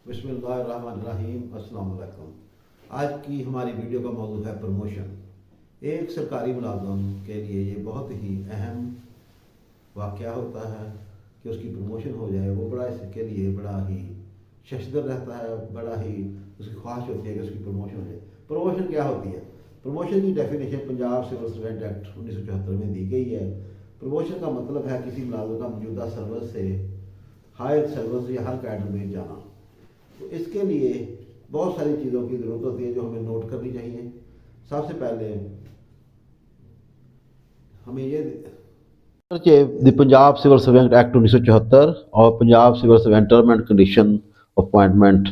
بسم اللہ الرحمن الرحیم۔ السلام علیکم۔ آج کی ہماری ویڈیو کا موضوع ہے پروموشن۔ ایک سرکاری ملازم کے لیے یہ بہت ہی اہم واقعہ ہوتا ہے کہ اس کی پروموشن ہو جائے۔ وہ بڑا اس کے لیے بڑا ہی ششدر رہتا ہے، بڑا ہی اس کی خواہش ہوتی ہے کہ اس کی پروموشن ہو جائے۔ پروموشن کیا ہوتی ہے؟ پروموشن کی definition Punjab civil servant act 1974 میں دی گئی ہے۔ پروموشن کا مطلب ہے کسی ملازم کا موجودہ سروس سے ہائر سروس یا ہر کیڈر میں جانا۔ تو اس کے لیے بہت ساری چیزوں کی ضرورت ہوتی ہے جو ہمیں نوٹ کرنی چاہیے۔ سب سے پہلے ہمیں the Punjab civil servant act 1974 اور Punjab civil servant term and condition appointment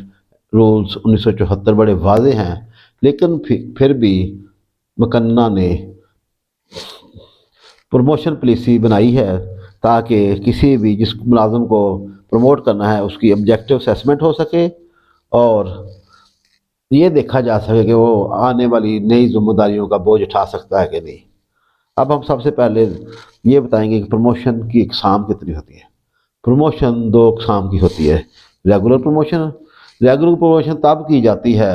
rules 1974 بڑے واضح ہیں، لیکن پھر بھی مکنہ نے پروموشن پالیسی بنائی ہے تاکہ کسی بھی جس ملازم کو پروموٹ کرنا ہے اس کی آبجیکٹو اسیسمنٹ ہو سکے اور یہ دیکھا جا سکے کہ وہ آنے والی نئی ذمہ داریوں کا بوجھ اٹھا سکتا ہے کہ نہیں۔ اب ہم سب سے پہلے یہ بتائیں گے کہ پروموشن کی اقسام کتنی ہوتی ہے۔ پروموشن دو اقسام کی ہوتی ہے۔ ریگولر پروموشن تب کی جاتی ہے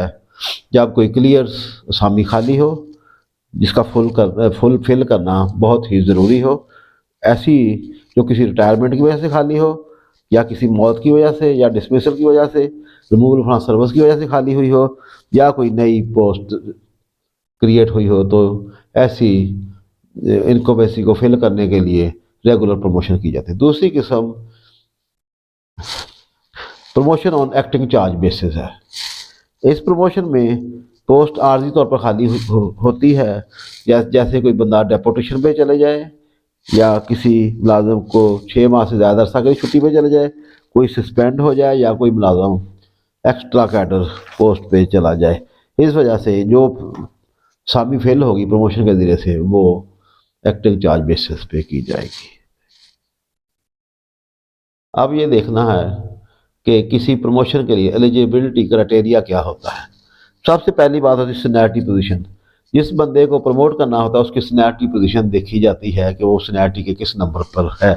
جب کوئی کلیئر اسامی خالی ہو جس کا فل فل کرنا بہت ہی ضروری ہو، ایسی جو کسی ریٹائرمنٹ کی وجہ سے خالی ہو یا کسی موت کی وجہ سے یا ڈسمسل کی وجہ سے، ریموول فرام سروس کی وجہ سے خالی ہوئی ہو یا کوئی نئی پوسٹ کریٹ ہوئی ہو، تو ایسی انکویسی کو فل کرنے کے لیے ریگولر پروموشن کی جاتی ہے۔ دوسری قسم پروموشن آن ایکٹنگ چارج بیسس ہے۔ اس پروموشن میں پوسٹ عارضی طور پر خالی ہوتی ہے، جیسے کوئی بندہ ڈیپوٹیشن پہ چلے جائے یا کسی ملازم کو 6 ماہ سے زیادہ عرصہ کے چھٹی پہ چلے جائے، کوئی سسپینڈ ہو جائے یا کوئی ملازم ایکسٹرا کیڈر پوسٹ پہ چلا جائے۔ اس وجہ سے جو سامی فیل ہوگی پروموشن کے ذریعے سے وہ ایکٹنگ چارج بیسس پہ کی جائے گی۔ اب یہ دیکھنا ہے کہ کسی پروموشن کے لیے ایلیجیبلٹی کرائٹیریا کیا ہوتا ہے۔ سب سے پہلی بات ہوتی ہے سینیرٹی پوزیشن۔ جس بندے کو پروموٹ کرنا ہوتا ہے اس کی سینیرٹی پوزیشن دیکھی جاتی ہے کہ وہ سینیرٹی کے کس نمبر پر ہے۔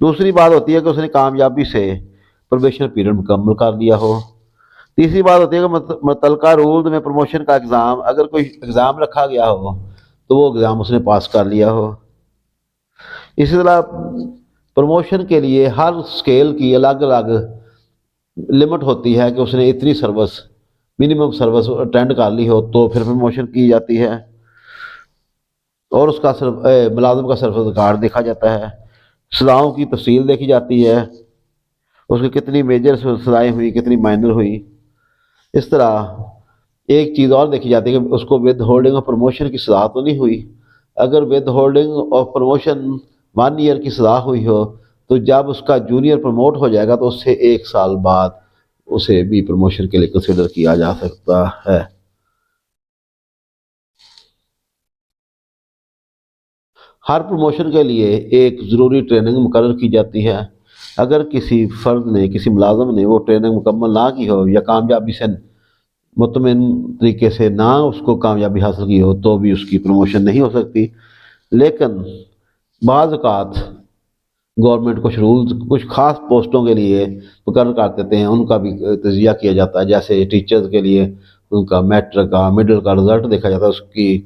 دوسری بات ہوتی ہے کہ اس نے کامیابی سے پروبیشن پیریڈ مکمل کر لیا ہو۔ تیسری بات ہوتی ہے کہ متعلقہ رولز میں پروموشن کا ایگزام، اگر کوئی ایگزام رکھا گیا ہو تو وہ ایگزام اس نے پاس کر لیا ہو۔ اسی طرح پروموشن کے لیے ہر اسکیل کی الگ الگ لمٹ ہوتی ہے کہ اس نے اتنی سروس منیمم سروس اٹینڈ کر لی ہو تو پھر پروموشن کی جاتی ہے، اور اس کا ملازم کا سروس ریکارڈ دیکھا جاتا ہے، سزاؤں کی تفصیل دیکھی جاتی ہے، اس کی کتنی میجر سزائیں ہوئی کتنی مائنر ہوئی۔ اس طرح ایک چیز اور دیکھی جاتی ہے کہ اس کو ود ہولڈنگ آف پروموشن کی سزا تو نہیں ہوئی۔ اگر withholding of promotion 1 year کی سزا ہوئی ہو تو جب اس کا جونیئر پروموٹ ہو جائے گا تو اس سے 1 سال بعد اسے بھی پروموشن کے لیے کنسیڈر کیا جا سکتا ہے۔ ہر پروموشن کے لیے ایک ضروری ٹریننگ مقرر کی جاتی ہے۔ اگر کسی فرد نے کسی ملازم نے وہ ٹریننگ مکمل نہ کی ہو یا کامیابی سے مطمئن طریقے سے نہ اس کو کامیابی حاصل کی ہو تو بھی اس کی پروموشن نہیں ہو سکتی۔ لیکن بعض اوقات گورنمنٹ کچھ رولز کچھ خاص پوسٹوں کے لیے مقرر کر دیتے ہیں، ان کا بھی تجزیہ کیا جاتا ہے۔ جیسے ٹیچرز کے لیے ان کا میٹرک کا مڈل کا رزلٹ دیکھا جاتا ہے، اس کی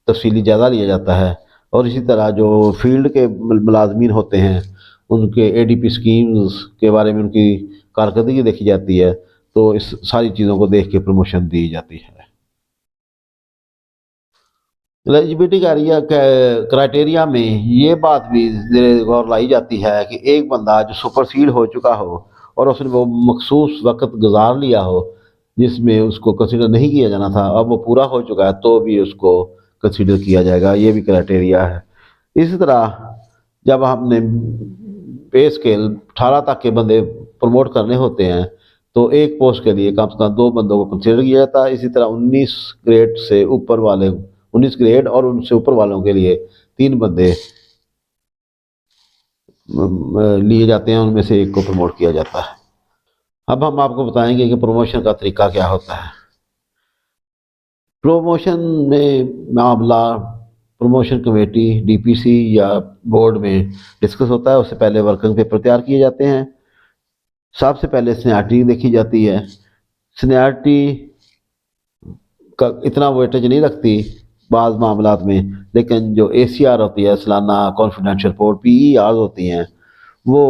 تفصیلی جائزہ لیا جاتا ہے، اور اسی طرح جو فیلڈ کے ملازمین ہوتے ہیں ان کے ADP اسکیمز کے بارے میں ان کی کارکردگی دیکھی جاتی ہے، تو اس ساری چیزوں کو دیکھ کے پروموشن دی جاتی ہے۔ ایلیجبلٹی کرائٹیریا میں یہ بات بھی زیر غور لائی جاتی ہے کہ ایک بندہ جو سپرسیڈ ہو چکا ہو اور اس نے وہ مخصوص وقت گزار لیا ہو جس میں اس کو کنسیڈر نہیں کیا جانا تھا، اب وہ پورا ہو چکا ہے تو بھی اس کو کنسیڈر کیا جائے گا، یہ بھی کرائٹیریا ہے۔ اسی طرح جب ہم نے پے اسکیل 18 تک کے بندے پروموٹ کرنے ہوتے ہیں تو ایک پوسٹ کے لیے کم سے کم 2 بندوں کو کنسیڈر کیا جاتا ہے۔ اسی طرح 19 گریڈ سے اوپر والے 19 گریڈ اور ان سے اوپر والوں کے لیے 3 بندے لیے جاتے ہیں، ان میں سے ایک کو پروموٹ کیا جاتا ہے۔ اب ہم آپ کو بتائیں گے کہ پروموشن کا طریقہ کیا ہوتا ہے۔ پروموشن میں معاملہ پروموشن کمیٹی DPC یا بورڈ میں ڈسکس ہوتا ہے۔ اس سے پہلے ورکنگ پیپر تیار کیے جاتے ہیں، سب سے پہلے سینیارٹی دیکھی جاتی ہے. سینیارٹی کا اتنا ویٹیج نہیں رکھتی بعض معاملات میں، لیکن جو اے سی آر ہوتی ہے، سالانہ کانفیڈینشیل رپورٹ، پی ای آر ہوتی ہیں، وہ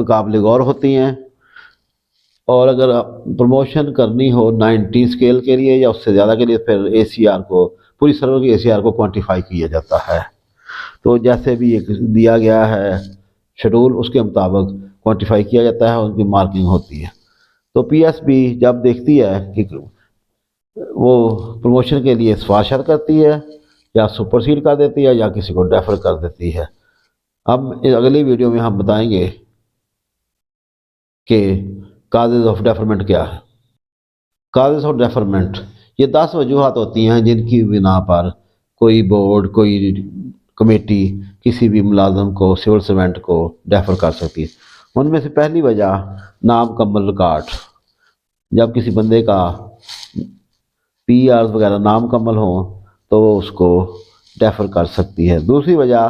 قابل غور ہوتی ہیں. اور اگر پروموشن کرنی ہو 90 اسکیل کے لیے یا اس سے زیادہ کے لیے، پھر اے سی آر کو، پوری سرور کی اے سی آر کو کوانٹیفائی کیا جاتا ہے. تو جیسے بھی ایک دیا گیا ہے شیڈول، اس کے مطابق کوانٹیفائی کیا جاتا ہے، ان کی مارکنگ ہوتی ہے. تو پی ایس بی جب دیکھتی ہے کہ وہ پروموشن کے لیے سفارشات کرتی ہے، یا سپرسیڈ کر دیتی ہے، یا کسی کو ڈیفر کر دیتی ہے. اب اگلی ویڈیو میں ہم بتائیں گے کہ کازز آف ڈیفرمنٹ کیا ہے. کازز آف ڈیفرمنٹ، یہ 10 وجوہات ہوتی ہیں جن کی بنا پر کوئی بورڈ، کوئی کمیٹی کسی بھی ملازم کو، سول سرونٹ کو ڈیفر کر سکتی ہے. ان میں سے پہلی وجہ نامکمل ریکارڈ. جب کسی بندے کا پی آرز وغیرہ نامکمل ہوں تو وہ اس کو ڈیفر کر سکتی ہے. دوسری وجہ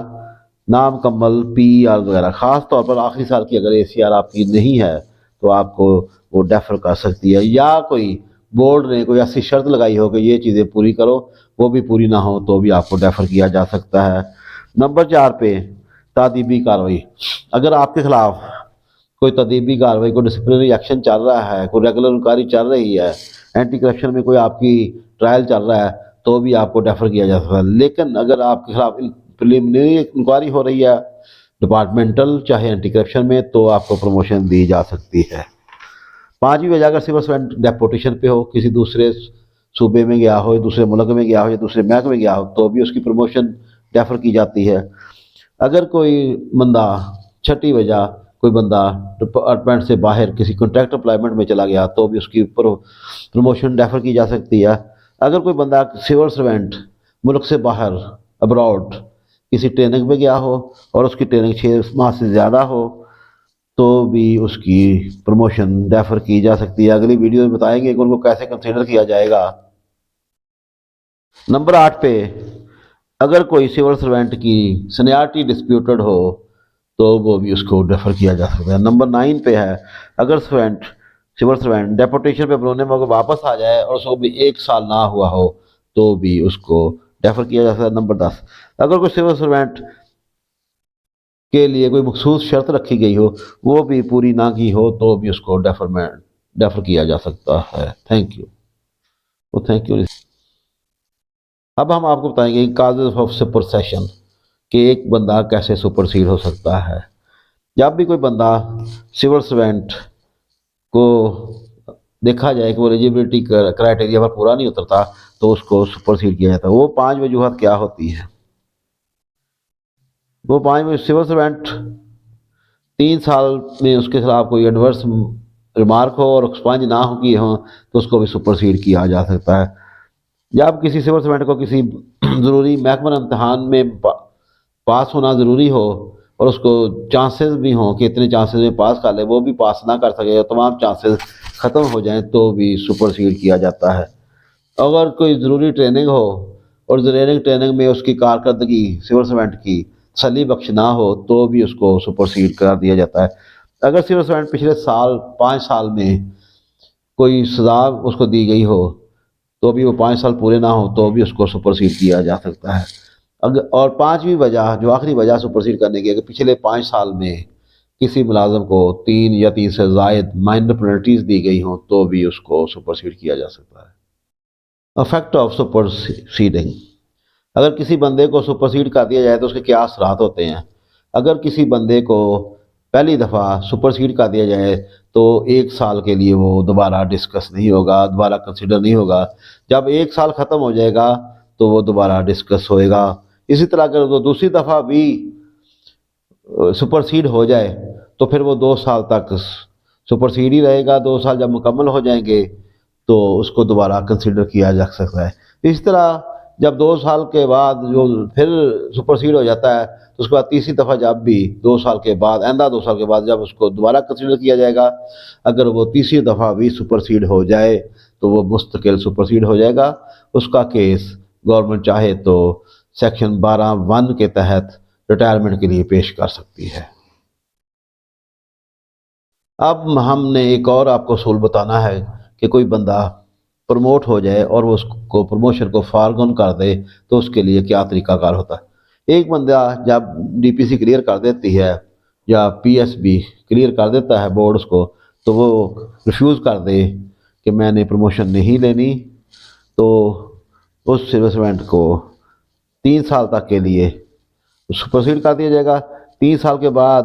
نامکمل پی آر وغیرہ، خاص طور پر آخری سال کی اگر اے سی آر آپ کی نہیں ہے تو آپ کو وہ ڈیفر کر سکتی ہے. یا کوئی بورڈ نے کوئی ایسی شرط لگائی ہو کہ یہ چیزیں پوری کرو، وہ بھی پوری نہ ہو تو بھی آپ کو ڈیفر کیا جا سکتا ہے. نمبر 4 پہ تادیبی کارروائی. اگر آپ کے خلاف کوئی تادیبی کارروائی، کوئی ڈسپلنری ایکشن چل رہا ہے، کوئی ریگولر انکوائری چل رہی ہے، اینٹی کرپشن میں کوئی آپ کی ٹرائل چل رہا ہے، تو بھی آپ کو ڈیفر کیا جا سکتا ہے. لیکن اگر آپ کے خلاف پریلیمنری انکوائری ہو رہی ہے ڈپارٹمنٹل چاہے اینٹی کرپشن میں، تو آپ کو پروموشن دی جا سکتی ہے. 5ویں وجہ اگر سول سرونٹ ڈیپوٹیشن پہ ہو، کسی دوسرے صوبے میں گیا ہو، دوسرے ملک میں گیا ہو، یا دوسرے محکمے میں گیا ہو، تو بھی اس کی پروموشن ڈیفر کی جاتی ہے. اگر کوئی بندہ، 6ٹھی وجہ، کوئی بندہ ڈپارٹمنٹ سے باہر کسی کانٹریکٹ امپلائمنٹ میں چلا گیا تو بھی اس کی پروموشن ڈیفر کی جا سکتی ہے. اگر کوئی بندہ سول سرونٹ ملک سے باہر، ابراڈ، کسی ٹریننگ پہ گیا ہو اور اس کی ٹریننگ 6 ماہ سے زیادہ ہو تو بھی اس کی پروموشن ڈیفر کی جا سکتی ہے. اگلی ویڈیو میں بتائیں گے کہ ان کو کیسے کنسیڈر کیا جائے گا. نمبر 8 پہ اگر کوئی سول سرونٹ کی سینیارٹی ڈسپیوٹڈ ہو تو وہ بھی اس کو ڈیفر کیا جا سکتا ہے. نمبر 9 پہ ہے اگر سول سرونٹ ڈیپوٹیشن پہ برونے موقع واپس آ جائے اور اس کو بھی 1 سال نہ ہوا ہو تو بھی اس کو ڈیفر کیا جا سکتا ہے. نمبر 10 اگر کوئی سول سرونٹ کے لیے کوئی مخصوص شرط رکھی گئی ہو، وہ بھی پوری نہ کی ہو تو بھی اس کو ڈیفر کیا جا سکتا ہے. Thank you. اب ہم آپ کو بتائیں گے کازز آف سپرسیشن، کہ ایک بندہ کیسے سپرسیڈ ہو سکتا ہے. جب بھی کوئی بندہ سول سرونٹ کو دیکھا جائے کہ وہ ایلیجیبلٹی کرائٹیریا پر پورا نہیں اترتا تو اس کو سپرسیڈ کیا جاتا ہے. وہ 5 وجوہات کیا ہوتی ہیں؟ وہ 5 سول سرونٹ 3 سال میں اس کے خلاف کوئی ایڈورس ریمارک ہو اور ایکسپنج نہ ہو کیے ہوں تو اس کو بھی سپرسیڈ کیا جا سکتا ہے. جب کسی سول سرونٹ کو کسی ضروری محکمہ امتحان میں پاس ہونا ضروری ہو اور اس کو چانسز بھی ہوں کہ اتنے چانسز میں پاس کر لے، وہ بھی پاس نہ کر سکے، تمام چانسز ختم ہو جائیں تو بھی سپرسیڈ کیا جاتا ہے. اگر کوئی ضروری ٹریننگ ہو اور ٹریننگ میں اس کی کارکردگی سول سرونٹ کی تسلی بخش نہ ہو تو بھی اس کو سپرسیڈ کر دیا جاتا ہے. اگر سول سرونٹ پچھلے 5 سال میں کوئی سزا اس کو دی گئی ہو تو بھی وہ 5 سال پورے نہ ہو تو بھی اس کو سپرسیڈ کیا جا سکتا ہے. اور 5ویں وجہ، جو آخری وجہ سپرسیڈ کرنے کی ہے، کہ پچھلے 5 سال میں کسی ملازم کو 3 یا 3 سے زائد مائنر پینلٹیز دی گئی ہوں تو بھی اس کو سپرسیڈ کیا جا سکتا ہے. افیکٹ آف سپرسیڈنگ، اگر کسی بندے کو سپرسیڈ کر دیا جائے تو اس کے کیا اثرات ہوتے ہیں؟ اگر کسی بندے کو پہلی دفعہ سپرسیڈ کر دیا جائے تو 1 سال کے لیے وہ دوبارہ ڈسکس نہیں ہوگا، دوبارہ کنسیڈر نہیں ہوگا. جب 1 سال ختم ہو جائے گا تو وہ دوبارہ ڈسکس ہوئے گا. اسی طرح اگر وہ دوسری دفعہ بھی سپرسیڈ ہو جائے تو پھر وہ 2 سال تک سپرسیڈ ہی رہے گا. 2 سال جب مکمل ہو جائیں گے تو اس کو دوبارہ کنسیڈر کیا جا سکتا ہے. اس طرح جب 2 سال کے بعد جو پھر سپرسیڈ ہو جاتا ہے تو اس کے بعد تیسری دفعہ جب بھی 2 سال کے بعد، آئندہ 2 سال کے بعد جب اس کو دوبارہ کنسیڈر کیا جائے گا، اگر وہ تیسری دفعہ بھی سپرسیڈ ہو جائے تو وہ مستقل سپرسیڈ ہو جائے گا. اس کا کیس گورنمنٹ چاہے تو سیکشن 12(1) کے تحت ریٹائرمنٹ کے لیے پیش کر سکتی ہے. اب ہم نے ایک اور آپ کو اصول بتانا ہے کہ کوئی بندہ پروموٹ ہو جائے اور وہ اس کو پروموشن کو فارغن کر دے تو اس کے لیے کیا طریقہ کار ہوتا ہے۔ ایک بندہ جب ڈی پی سی کلیئر کر دیتی ہے یا پی ایس بی کلیئر کر دیتا ہے بورڈز کو، تو وہ ریفیوز کر دے کہ میں نے پروموشن نہیں لینی، تو اس سروسمنٹ کو 3 سال تک کے لیے اس کو پروسیڈ کر دیا جائے گا۔ 3 سال کے بعد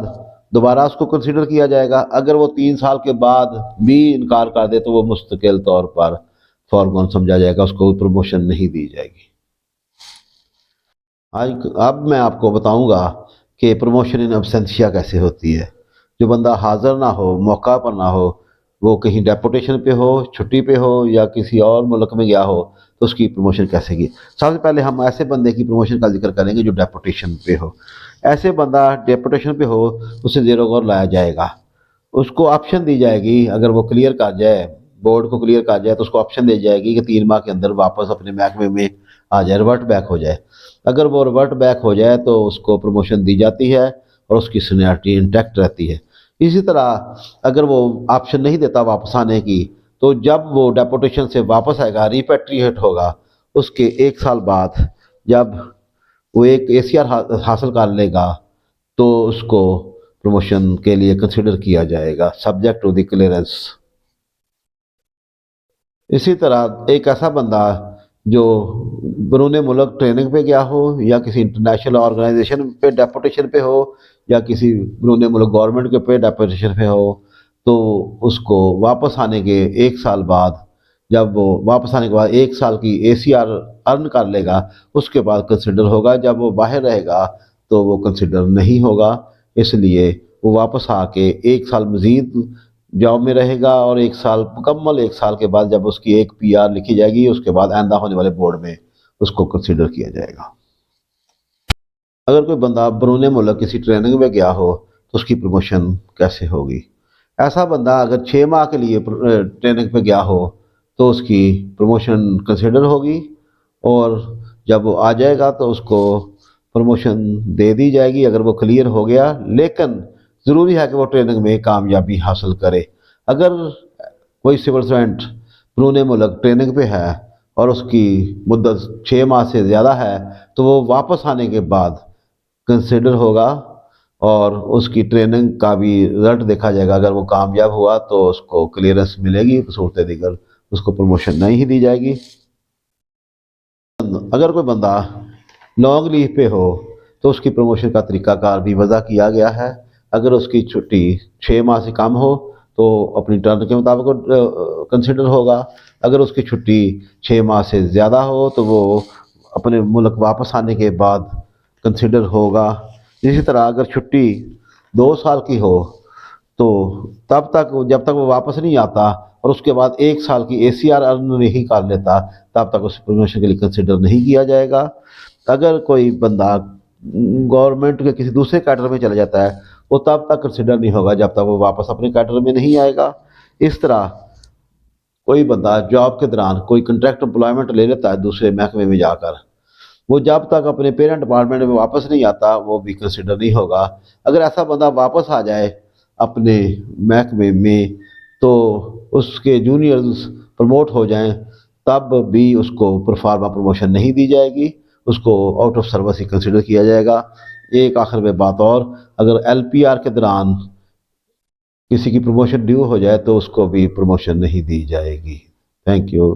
دوبارہ اس کو کنسیڈر کیا جائے گا۔ اگر وہ 3 سال کے بعد بھی انکار کر دے تو وہ مستقل طور پر فارغن سمجھا جائے گا، اس کو پروموشن نہیں دی جائے گی۔ آج اب میں آپ کو بتاؤں گا کہ پروموشن ان ابسینشیا کیسے ہوتی ہے۔ جو بندہ حاضر نہ ہو، موقع پر نہ ہو، وہ کہیں ڈیپوٹیشن پہ ہو، چھٹی پہ ہو یا کسی اور ملک میں گیا ہو، تو اس کی پروموشن کیسے کی؟ سب سے پہلے ہم ایسے بندے کی پروموشن کا ذکر کریں گے جو ڈیپوٹیشن پہ ہو۔ ایسے بندہ ڈیپوٹیشن پہ ہو، اسے زیر غور لایا جائے گا۔ اس کو آپشن دی جائے گی، اگر وہ کلیئر کر جائے، بورڈ کو کلیئر کر جائے تو اس کو آپشن دی جائے گی کہ 3 ماہ کے اندر واپس اپنے محکمے میں آ جائے، ریورٹ بیک ہو جائے۔ اگر وہ ریورٹ بیک ہو جائے تو اس کو پروموشن دی جاتی ہے اور اس کی سینیئرٹی انٹیکٹ رہتی ہے۔ اسی طرح اگر وہ آپشن نہیں دیتا واپس آنے کی، تو جب وہ ڈیپوٹیشن سے واپس آئے گا، ریپیٹریٹ ہوگا، اس کے 1 سال بعد جب وہ ایک اے سی آر حاصل کر لے گا تو اس کو پروموشن کے لیے کنسیڈر کیا جائے گا سبجیکٹ ٹو دی کلیئرنس۔ اسی طرح ایک ایسا بندہ جو بیرون ملک ٹریننگ پہ گیا ہو یا کسی انٹرنیشنل آرگنائزیشن پہ ڈیپوٹیشن پہ ہو یا کسی بیرون ملک گورنمنٹ کے پہ ڈیپوٹیشن پہ ہو، تو اس کو واپس آنے کے 1 سال بعد، جب وہ واپس آنے کے بعد 1 سال کی اے سی آر ارن کر لے گا، اس کے بعد کنسیڈر ہوگا۔ جب وہ باہر رہے گا تو وہ کنسیڈر نہیں ہوگا، اس لیے وہ واپس آ کے 1 سال مزید جاب میں رہے گا، اور 1 سال مکمل 1 سال کے بعد جب اس کی ایک پی آر لکھی جائے گی، اس کے بعد آئندہ ہونے والے بورڈ میں اس کو کنسیڈر کیا جائے گا۔ اگر کوئی بندہ بیرون ملک کسی ٹریننگ میں گیا ہو تو اس کی پروموشن کیسے ہوگی؟ ایسا بندہ اگر 6 ماہ کے لیے ٹریننگ پہ گیا ہو تو اس کی پروموشن کنسیڈر ہوگی، اور جب وہ آ جائے گا تو اس کو پروموشن دے دی جائے گی اگر وہ کلیئر ہو گیا، لیکن ضروری ہے کہ وہ ٹریننگ میں کامیابی حاصل کرے۔ اگر کوئی سول سرونٹ بیرون ملک ٹریننگ پہ ہے اور اس کی مدت 6 ماہ سے زیادہ ہے، تو وہ واپس آنے کے بعد کنسیڈر ہوگا اور اس کی ٹریننگ کا بھی رزلٹ دیکھا جائے گا۔ اگر وہ کامیاب ہوا تو اس کو کلیئرنس ملے گی، صورت دیگر اس کو پروموشن نہیں ہی دی جائے گی۔ اگر کوئی بندہ لانگ لیو پہ ہو تو اس کی پروموشن کا طریقہ کار بھی وضع کیا گیا ہے۔ اگر اس کی چھٹی 6 ماہ سے کم ہو تو اپنی ٹرن کے مطابق کنسیڈر ہوگا۔ اگر اس کی چھٹی 6 ماہ سے زیادہ ہو تو وہ اپنے ملک واپس آنے کے بعد کنسیڈر ہوگا۔ اسی طرح اگر چھٹی 2 سال کی ہو تو تب تک جب تک وہ واپس نہیں آتا اور اس کے بعد 1 سال کی اے سی آر ارن نہیں کر لیتا، تب تک اس پروموشن کے لیے کنسیڈر نہیں کیا جائے گا۔ اگر کوئی بندہ گورنمنٹ کے کسی دوسرے کیڈر میں چلا جاتا ہے، وہ تب تک کنسیڈر نہیں ہوگا جب تک وہ واپس اپنے کیڈر میں نہیں آئے گا۔ اس طرح کوئی بندہ جاب کے دوران کوئی کنٹریکٹ امپلائمنٹ لے لیتا ہے دوسرے محکمے میں جا کر، وہ جب تک اپنے پیرنٹ ڈپارٹمنٹ میں واپس نہیں آتا وہ بھی کنسیڈر نہیں ہوگا۔ اگر ایسا بندہ واپس آ جائے اپنے محکمے میں تو اس کے جونیئرز پروموٹ ہو جائیں، تب بھی اس کو پرفارما پروموشن نہیں دی جائے گی، اس کو out of service he consider کیا جائے گا۔ ایک آخر میں بات اور، اگر ایل پی آر کے دوران کسی کی پروموشن ڈیو ہو جائے تو اس کو بھی پروموشن نہیں دی جائے گی۔ Thank you.